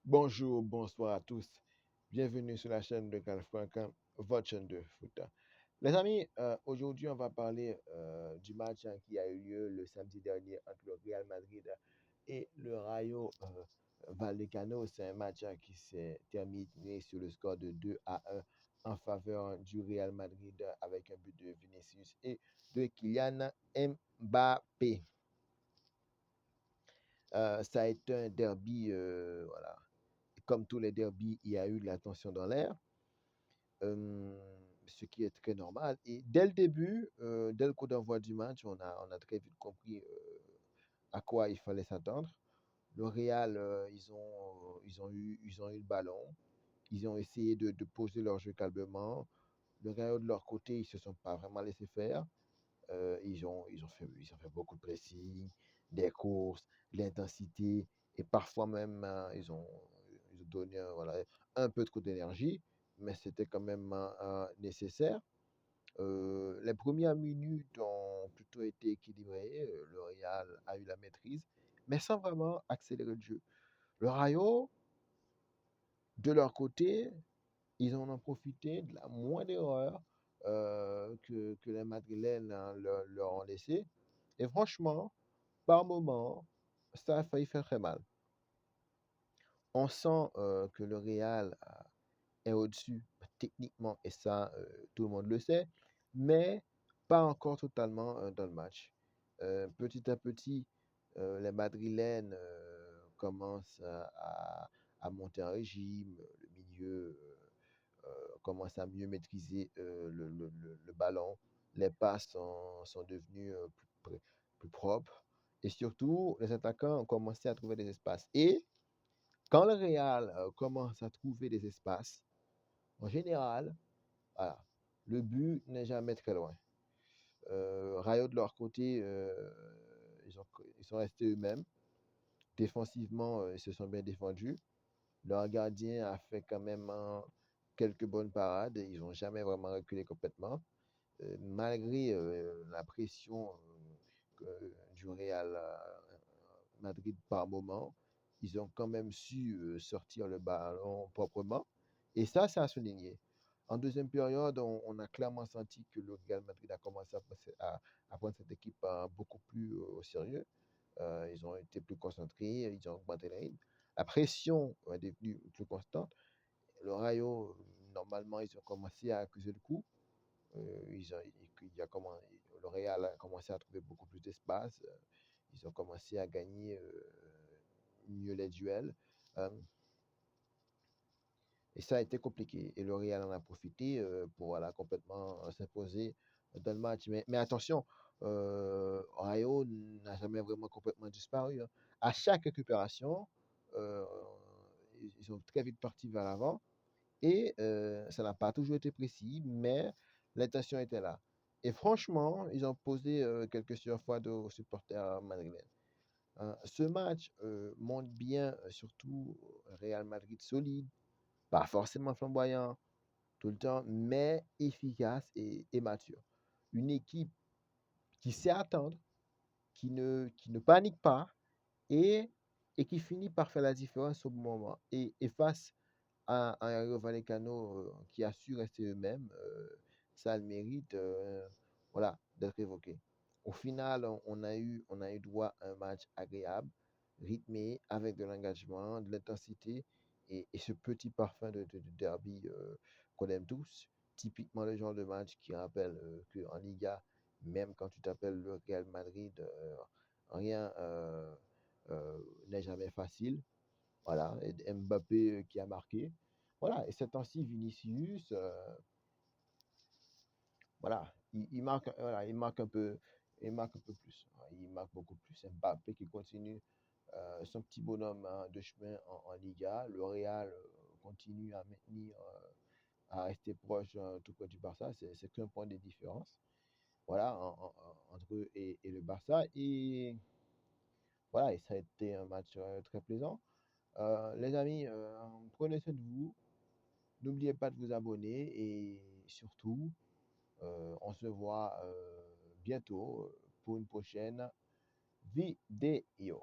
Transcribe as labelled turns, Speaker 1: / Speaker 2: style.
Speaker 1: Bonjour, bonsoir à tous. Bienvenue sur la chaîne de Calfranca, votre chaîne de foot. Les amis, aujourd'hui, on va parler du match qui a eu lieu le samedi dernier entre le Real Madrid et le Rayo Vallecano. C'est un match qui s'est terminé sur le score de 2-1 en faveur du Real Madrid avec un but de Vinicius et de Kylian Mbappé. Ça a été un derby, voilà. Comme tous les derbys, il y a eu de la tension dans l'air, ce qui est très normal. Et dès le début, dès le coup d'envoi du match, on a très vite compris à quoi il fallait s'attendre. Le Real, ils ont eu le ballon. Ils ont essayé de poser leur jeu calmement. Le Real, de leur côté, ils ne se sont pas vraiment laissés faire. Ils ont fait beaucoup de pressing, des courses, de l'intensité, et parfois même ils ont donné voilà, un peu trop d'énergie, mais c'était quand même nécessaire. Les premières minutes ont plutôt été équilibrées. Le Real a eu la maîtrise, mais sans vraiment accélérer le jeu. Le Rayo, de leur côté, ils en ont profité de la moindre erreur que les Madrilènes leur ont laissé. Et franchement, par moment, ça a failli faire très mal. On sent que le Real est au-dessus techniquement, et ça, tout le monde le sait, mais pas encore totalement dans le match. Petit à petit, les Madrilènes commencent à monter un régime, le milieu commence à mieux maîtriser le ballon, les passes sont devenues plus propres, et surtout, les attaquants ont commencé à trouver des espaces. Et quand le Real commence à trouver des espaces, en général, voilà, le but n'est jamais très loin. Rayo, de leur côté, ils sont restés eux-mêmes. Défensivement, ils se sont bien défendus. Leur gardien a fait quand même quelques bonnes parades. Ils n'ont jamais vraiment reculé complètement. Malgré la pression du Real Madrid par moment, ils ont quand même su sortir le ballon proprement. Et ça, c'est à souligner. En deuxième période, on a clairement senti que le Real Madrid a commencé à prendre cette équipe beaucoup plus au sérieux. Ils ont été plus concentrés, ils ont augmenté le rythme. La pression est devenue plus constante. Le Rayo, normalement, ils ont commencé à accuser le coup. Ils ont, il a comment, le Real a commencé à trouver beaucoup plus d'espace. Ils ont commencé à gagner mieux les duels. Euh, et ça a été compliqué. Et le Real en a profité pour voilà, complètement s'imposer dans le match. Mais attention, Rayo n'a jamais vraiment complètement disparu, hein. À chaque récupération, euh, ils sont très vite partis vers l'avant. Et ça n'a pas toujours été précis, mais l'intention était là. Et franchement, ils ont posé quelques surfois aux supporters madrilènes. Ce match montre bien, surtout Real Madrid solide, pas forcément flamboyant tout le temps, mais efficace et mature. Une équipe qui sait attendre, qui ne panique pas, et, et qui finit par faire la différence au bon moment. Et face à un Rayo Vallecano qui a su rester eux-mêmes, ça a le mérite voilà, d'être évoqué. Au final, on a eu droit à un match agréable, rythmé, avec de l'engagement, de l'intensité, et ce petit parfum de derby qu'on aime tous. Typiquement le genre de match qui rappelle qu'en Liga, même quand tu t'appelles le Real Madrid, rien n'est jamais facile. Voilà, et Mbappé qui a marqué. Voilà, et ces temps-ci, Vinicius, voilà, il marque, voilà, il marque un peu plus. Il marque beaucoup plus. Mbappé qui continue son petit bonhomme de chemin en Liga. Le Real continue à maintenir, à rester proche tout près du Barça. C'est qu'un point de différence. Voilà, entre eux et le Barça. Et voilà, et ça a été un match très plaisant. Les amis, prenez soin de vous. N'oubliez pas de vous abonner, et surtout, on se voit bientôt pour une prochaine vidéo.